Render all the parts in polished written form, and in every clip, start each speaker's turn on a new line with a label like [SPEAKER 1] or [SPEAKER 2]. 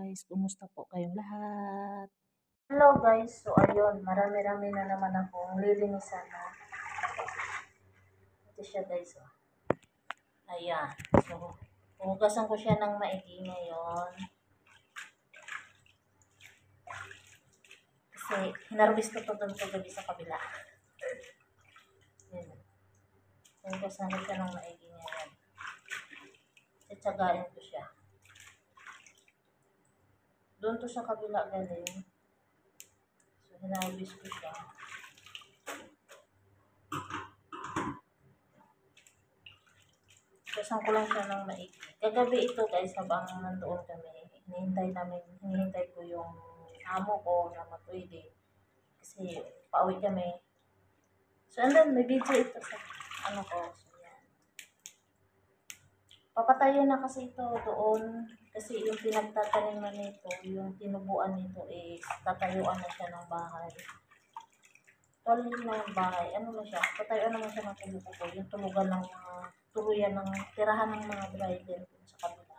[SPEAKER 1] guys, kumusta po kayong lahat?
[SPEAKER 2] Hello guys, so ayun, marami-rami na naman akong lilinisan na. Ito siya guys, oh. Ayan, so hugasan ko siya ng maigi ngayon. Kasi hinarvest ko to doon kagabi sa kabila. Ayan. Hugasan ko siya ng maigi ngayon. Tsatsagain ko siya. Doon to sa kabila galing. So hinarvest ko siya. Hugasan ko lang siya ng maigi. Kagabi ito guys, habang nandoon kami, hinihintay ko yung amo ko na matwede. Kasi pauwi kami. So, and then, may video ito sa ano ko. So, yan. Papatayin na kasi ito doon. Kasi yung pinagtataniman nito, yung tinubuan nito is tatayuan na siya ng bahay. Well, hindi naman bahay. Ano na siya? Tatayuan naman siya ng tulugo. Yung tulugan ng tuluyan ng tirahan ng mga driver dun sa kabila.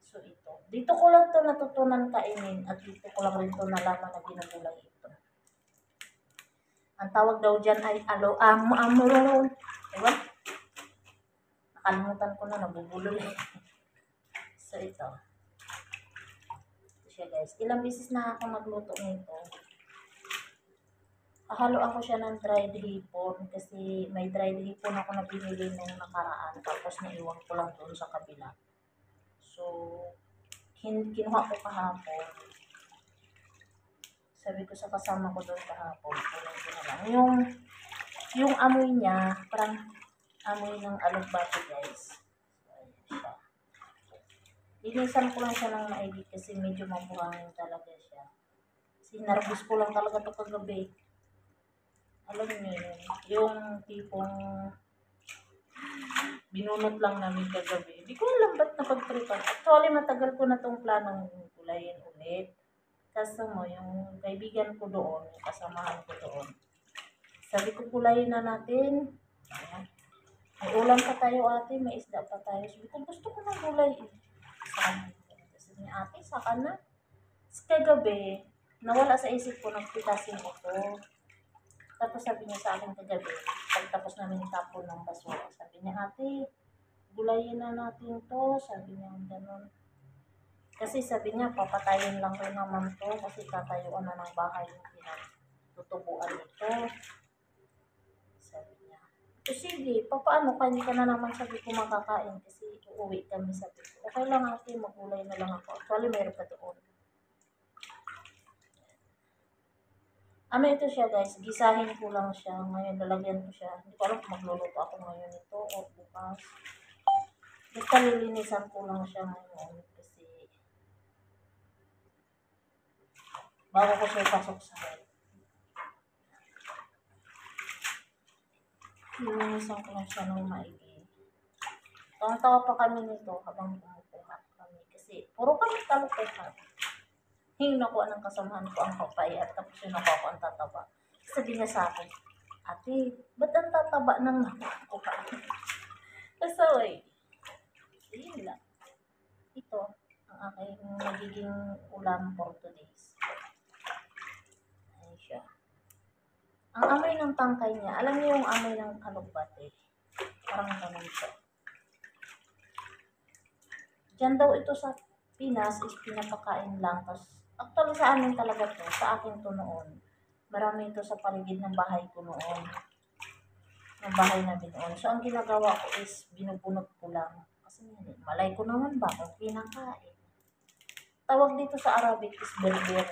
[SPEAKER 2] So, ito. Dito ko lang to natutunan kainin at dito ko lang rin to nalaman na ginagulay ito. Ang tawag daw dyan ay amuro. Diba? Nakalimutan ko na, nabubuloy. So, ito. Ito siya guys. Ilang beses na ako magluto nito. Halo ako siya ng dried hipon kasi may dried hipon ako na binili nung nakaraan. Tapos naiwan ko lang doon sa kabila. So, kinuha ko kahapon. Sabi ko sa kasama ko doon kahapon, kunin ko na lang. Yung amoy niya, parang amoy ng alugbati guys. So, ayan siya. Linisan ko lang siya ng maigi kasi medyo mabuhangin talaga siya. Sinarbus ko lang talaga ito kagabi. Alam niyo yun, yung tipong binunot lang namin kagabi. Hindi ko alam ba't napagtripan. Actually, matagal ko na itong planong gulayin ulit. Kasi mo, yung kaibigan ko doon, yung kasamahan ko doon. Sabi ko, gulayin na natin. Ayan. May ulam pa tayo ate, may isda pa tayo. Sabi ko, gusto ko ng gulay. Sabi niya, ate, saka na. Kagabi, nawala sa isip ko, nagpitasin ako. Tapos sabi niya sa akin kagabi, pagtapos namin tapon ng basura, sabi niya, ate, gulayin na natin to. Sabi niya, gano'n. Kasi sabi niya, papatayin lang rin naman to kasi tatayuan na ng bahay yung pinagtutubuan nito. Sabi niya, sige, papaano kain ka na naman, sabi ko makakain kasi uuwi kami, sabi ko. Okay lang ate, magulay na lang ako. Actually, mayroon pa doon. Ano ito siya guys, gisahin ko lang siya. Ngayon lalagyan ko siya. Hindi ko alam kung magluluto ako ngayon ito o bukas. Basta lilinisan ko lang siya ngayon kasi bago ko siya pasok sa head. Lilinisan ko lang siya ng maigi. Tawa-tawa pa kami nito habang kumukuha kami kasi puro kami talukuhan. Yung nakuha ng kasamahan ko ang papaya tapos yung nakuha ko ang tataba. Sabi niya sa akin, ate, ba't ang tataba ng nakuha? Kasaway. Yun lang. Ito, ang aking magiging ulam for today's. Ayan siya. Ang amoy ng tangkay niya, alam niyo yung amoy ng alugbati. Parang ganun siya. Diyan daw ito sa Pinas is pinapakain lang. Tapos, actually sa amin talaga to, sa akin to noon. Marami ito sa paligid ng bahay ko noon. Ng bahay namin noon. So, ang ginagawa ko is binubunot ko lang. Kasi malay ko naman ba kung pinakain. Tawag dito sa Arabic is berber.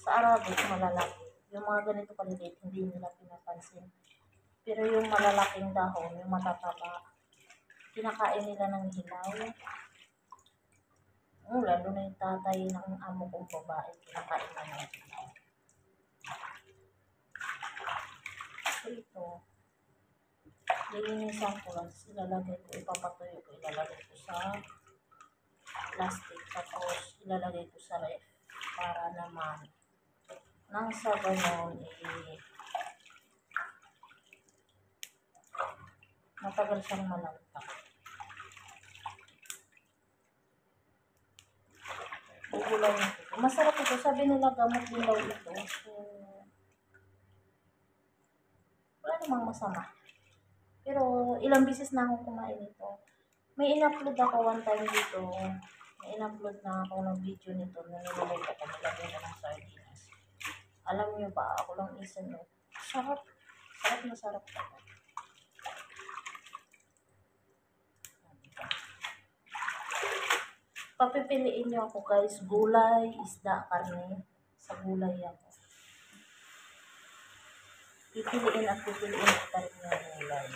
[SPEAKER 2] Sa Arabic, malalaki. Yung mga ganito kalilit, hindi nila pinapansin. Pero yung malalaking dahon, yung matataba, kinakain nila ng hilaw. Lalo na yung tatay ng amo kong babae, kinakain na ng hilaw. So ito, lilinisan ko lang, ilalagay ko, ipapatuyo ko, ilalagay ko sa plastic, tapos ilalagay ko sa ref para naman nang sa ganon matagal siyang malagtak. gulay nito. Masarap ito. Sabi nila gamot din daw ito. So, wala namang masama. Pero ilang bisis na ako kumain ito. May in-upload ako one time dito. May in-upload na ako ng video nito na nilulog ako. Nilagyan ko ng sardinas. Alam niyo ba, ako lang isa no. Sarap. Sarap na sarap ako. Papipiliin niyo ako guys. Gulay, isda, karne. Sa gulay ako. Pipiliin at pipiliin pa rin yung gulay.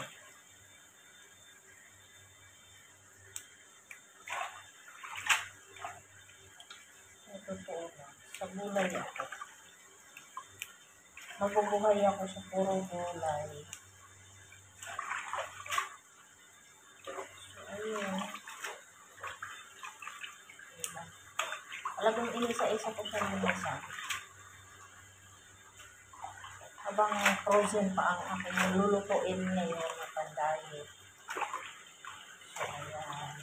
[SPEAKER 2] Ito po na. Sa gulay ako. Mabubuhay ako sa puro gulay. So, ayun. Talagang inisa-isa ko siya minasa. Habang frozen pa ang aking lulutuin ngayon na pandayet. So, ayan.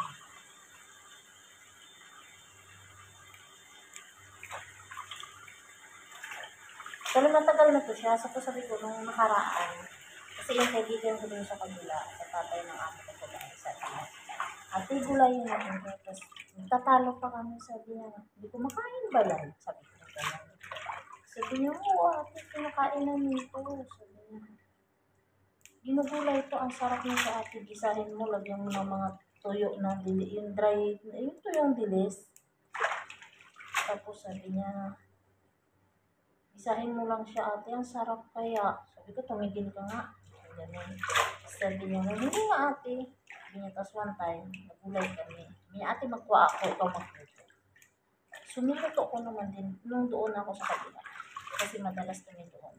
[SPEAKER 2] Pero matagal na to siya. So, sabi ko, nung nakaraan, kasi yung kaibigan ko din sa kabila, sa tatay ng amo ko pala, sa taas. Ate, gulayin natin ko. Tapos, tatalo pa kami, sabi niya, hindi ko makain ba yan? Sabi ko, gano'n. Sabi niya, oo, ate, kinakain namin ito. Sabi niya, ginugulay ito, ang sarap niya sa ate. Gisahin mo, lagyan mo ng mga tuyo na dili, yung dry, yung tuyong dilis. Tapos sabi niya, isahin mo lang siya ate, ang sarap kaya. Sabi ko, tumigil ka nga. Ganun. Sabi niya, hindi nga ate. Sabi niya, tapos one time, nagulay kami. Sabi niya, ate, magkuha ako, ikaw magluto. Suniluto ko naman din, nung doon ako sa kabila. Kasi madalas kami doon.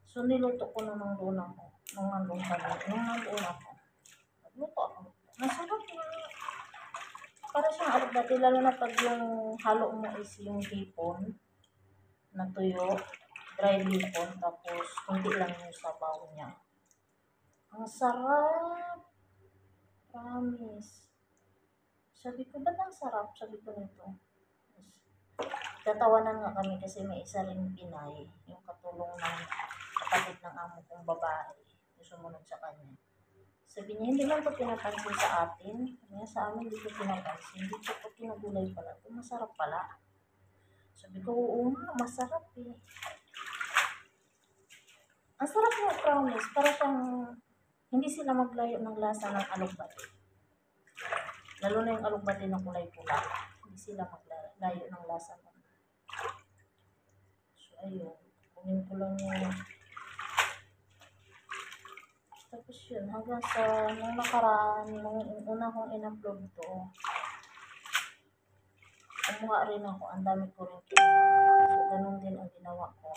[SPEAKER 2] Suniluto ko naman doon ako. Nung nandun kami, nung nandun ako. Nagluto ako. Masarap na. Para siyang alugati, lalo na pag yung halo mo is yung hipon na tuyo, dry hipon, tapos hindi lang yung sabaw niya. Ang sarap! Promise. Sabi ko, ba't ang sarap? Sabi ko nito. Tatawanan nga kami kasi may isa rin Pinay, yung katulong ng kapatid ng amo kong babae, yung sumunod sa kanya. Sabi niya, hindi lang ito pinapansin sa atin. Kaya sa amin, hindi ko pinapansin. Hindi ko kinagulay pala ito. Masarap pala. Sabi ko, oo nga, masarap eh. Ang sarap ng promise. Para siyang, hindi sila maglayo ng lasa ng alugbati. Lalo na yung alugbati ng kulay pula. Hindi sila maglayo ng lasa ng. So, ayun. Kunin ko lang yung. Tapos yun, hanggang sa nung nakaraan, nung una kong in-upload to, kumuha rin ako, ang dami ko rin kinuha. So, ganun din ang ginawa ko.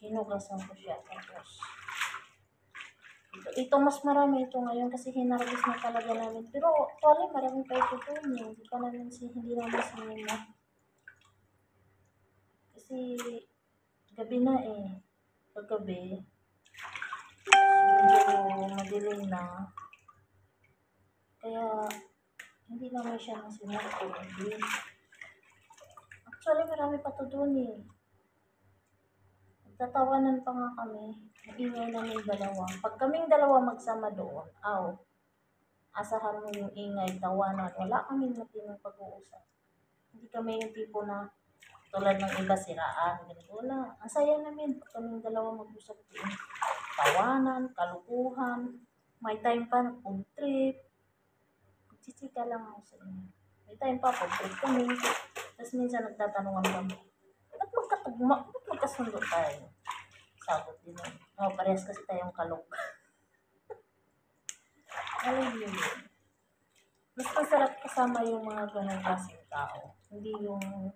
[SPEAKER 2] Hinugasan ko siya. Tapos, ito mas marami ito ngayon kasi hinarvest na talaga namin. Pero, actually, marami pa ito doon. Hindi pa namin hindi namin sinima. Kasi, gabi na eh. Paggabi, medyo madilim na. Kaya, hindi naman siya nang sinakot. Actually, marami pa to doon eh. Nagtatawanan pa nga kami. Ingay namin dalawa. Pag kaming dalawa magsama doon, asahan mo yung ingay, tawanan. Wala kaming matinong pag-uusap. Hindi kami yung tipo na tulad ng iba siraan. Ganito wala. Ang saya namin pag kaming dalawa mag-usap doon. Tawanan, kalukuhan. May time pa na food trip. Chichika lang ako sa inyo. May time pa food trip kami. Tapos minsan nagtatanungan kami. Ba't magkatugma? Ba't magkasundo tayo? Sagot din nun. Parehas kasi tayong kalog. Alam niyo yun. Mas masarap kasama yung mga ganang klaseng tao. Hindi yung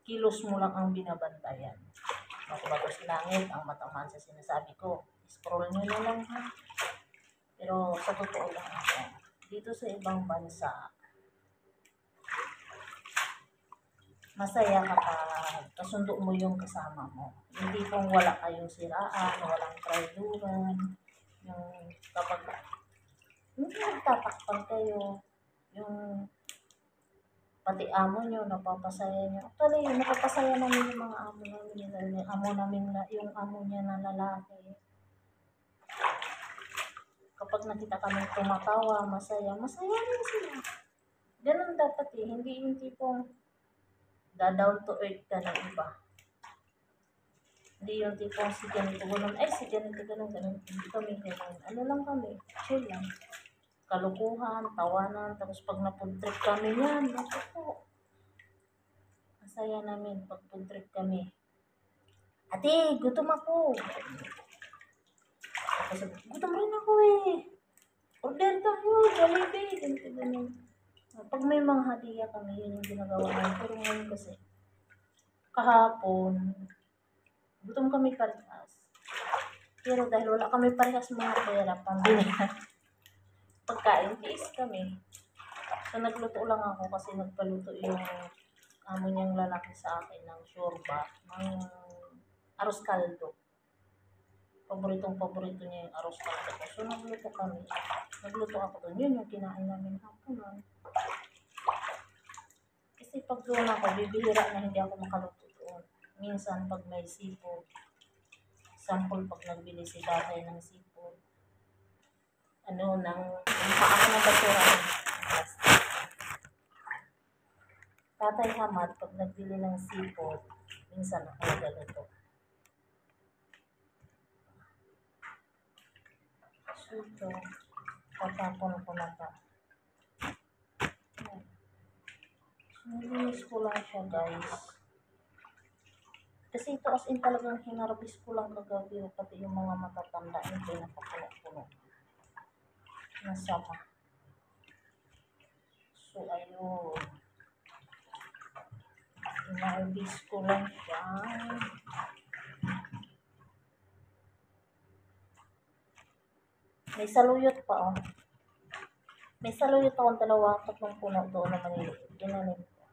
[SPEAKER 2] kilos mo lang ang binabantayan. Makubago sa langit, ang matamaan sa sinasabi ko. Scroll nyo na lang ha. Pero sa totoo lang ako, dito sa ibang bansa, masaya kapag kasundo mo yung kasama mo. Hindi kung wala kayong siraan, walang traiduran, yung kapag hindi nagtatakpan kayo, yung pati amo nyo, napapasaya nyo. Actually, napapasaya namin yung mga amo namin. Yung amo namin, yung amo niya na lalaki. Kapag nakita kami tumatawa, masaya, masaya rin sila. Ganun dapat eh. Hindi yung tipong down to earth ka ng iba. Hindi yung tipong si ganito ganun, ay si ganito ganun, ganun. Hindi kami ganun. Ano lang kami, chill lang. Kalukuhan, tawanan, tapos pag na-food trip kami yan, naku po. Masaya namin pag food trip kami. Ate, gutom ako. Tapos, gutom rin ako eh. Order tayo, Jollibee, ganito ganun. Pag may mga hadiah kami, yun yung ginagawa namin. Pero ngayon kasi, kahapon, gutom kami parehas. Pero dahil wala kami parehas mga pera, pambili na pagkain, tiis kami. So, nagluto lang ako kasi nagpaluto yung amo niyang lalaki sa akin ng shorba, ng arroz caldo. Paborito niya yung arroz caldo ko. So, nagluto kami. Nagluto ako doon. Yun yung kinain namin hapunan. Kasi pag doon ako, bibihira na hindi ako makaluto doon. Minsan, pag may seafood, sample pag nagbili si tatay ng seafood, yung paano ng basura ng plastic. Tatay Hamad, pag nagbili ng seafood, minsan ako nagaluto. So, ito, tatapon ko na pa. Nilinis ko lang siya, guys. Kasi ito as in talagang hinarbis ko lang kagabi, pati yung mga matatanda, hindi napapuno-puno. Nasama. So, ayun. Hinarbis ko lang siya. May saluyot pa, oh. May saluyot akong dalawa, tatlong puno doon na maliliit. Ginanin ko.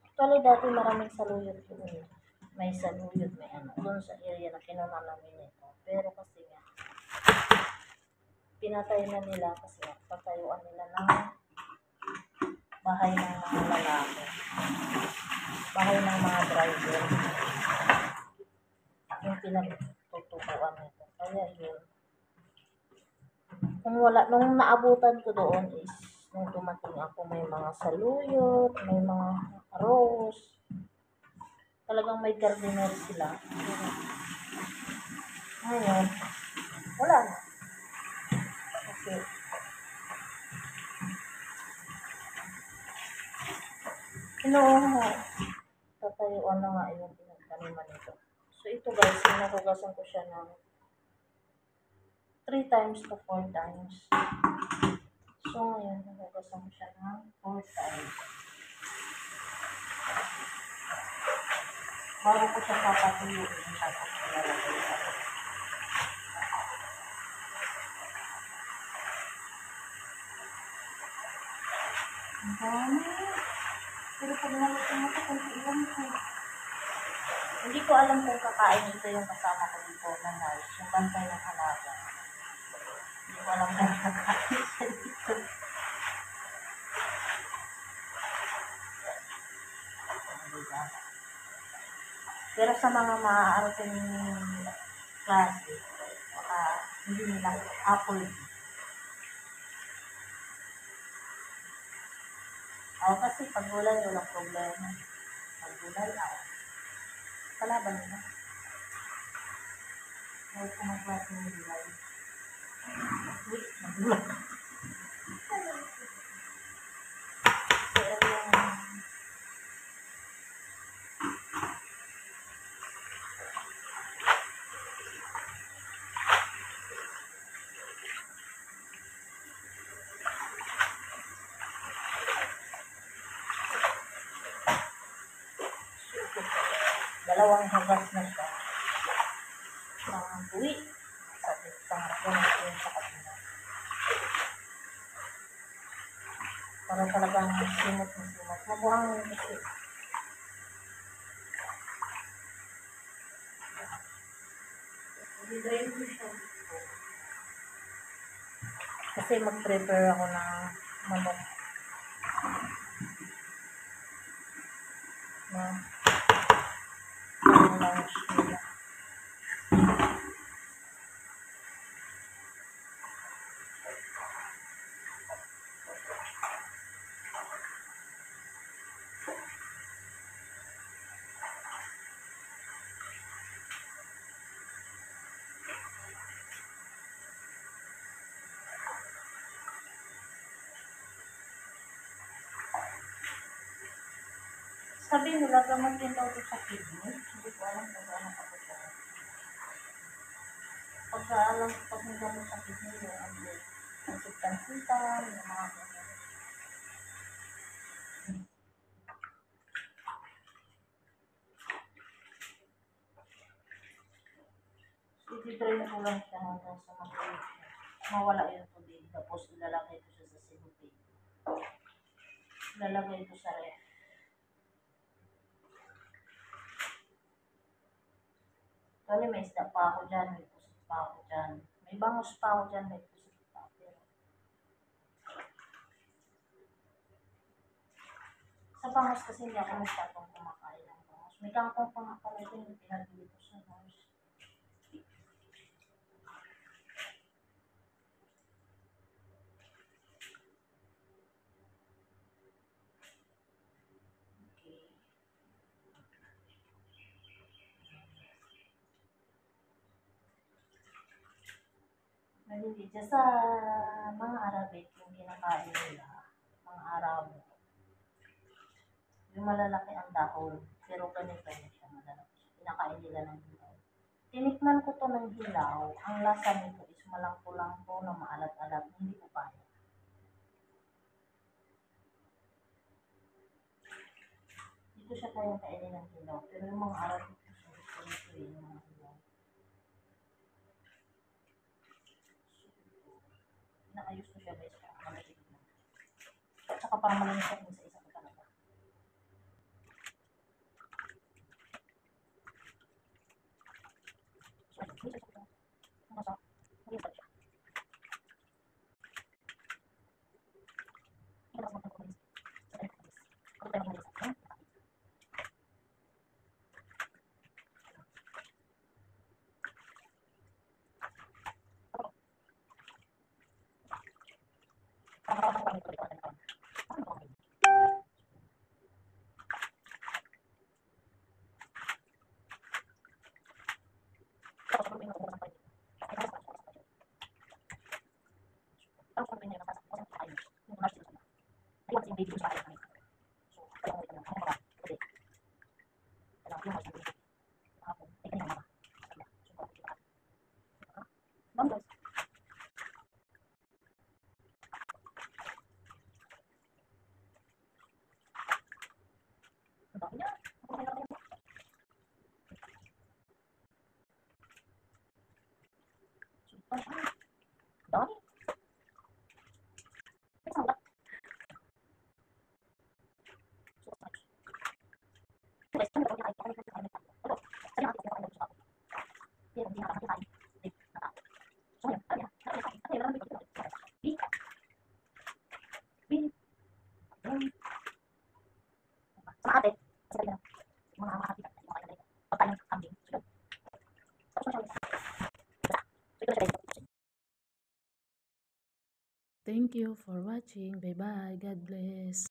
[SPEAKER 2] Actually, dati maraming saluyot doon. May saluyot, may ano. Doon sa area na kinuna namin ito. Pero kasi nga, pinatay na nila kasi patayuan nila ng bahay ng mga lalaki. Bahay ng mga driver. Yung pinagtutubuan nito. Kaya yun. Nung naabutan ko doon is, nung dumating ako, may mga saluyot, may mga rose. Talagang may gardener sila. Ngayon, wala na. Okay. Tatayuan na nga yung pinagtaniman nito. So, ito guys, sinuhugasan ko siya ng 3 times to 4 times. So, ngayon, huhugasan ko siya ng 4 times. Bago ko siya papatuyuin, tapos ilalagay ko. Ang dami. Pero pag nalito mo ito, kung ilang ko. Hindi ko alam kung kakain ito yung kasama ko dito na nurse, yung bantay ng alaga. Hindi ko alam kung kakain siya dito. Pero sa mga maaarating klase, hindi nila apple. Ako kasi pag gulay, walang problema. Pag gulay, kalaban nila. Kahit kung magklase ng gulay. Uy, nagulak. Dalawang hugas na siya. Uwi. Sabi, pangat ko na siya sa kabila. Para talagang simot na simot. Mabuhangin kasi. I-drain ko siya. Kasi mag-prepare ako ng manok. na pang-lunch nila. Sabi nila, gamot din daw ito sa kidney. Hindi ko alam kung ano pa ito. Pagka alam ko pag may gamot sa kidney, yung ang substansitan, yung mga ganyan. I-drain ko lang siya hanggang sa mawala yung tubig. Tapos ilalagay ko siya sa sinupig. Ilalagay ko sa ref. Actually, may isda pa ako dyan, may pusit pa ako dyan. May bangus pa ako dyan, may pusit pa ako. Sa bangus kasi hindi ako masyadong kumakain ng bangus. May kangkong pa nga pala ito yung pinabili ko sa bangus. Maliliit siya sa mga Arabic yung kinakain nila, mga Arabo. Yung malalaki ang dahon, pero ganito na siya malalaki. Kinakain nila ng hilaw. Tinikman ko to ng hilaw, ang lasa nito is malangko-langko na maalat-alat, hindi ko kaya. Hindi ko siya kayang kainin ng hilaw, pero yung mga Arabic gusto nito yung mga hilaw. Naayos ko siya guys, malasig na. At saka parang malinis ako sa isa ko talaga.
[SPEAKER 1] Thank you for watching. Bye-bye. God bless.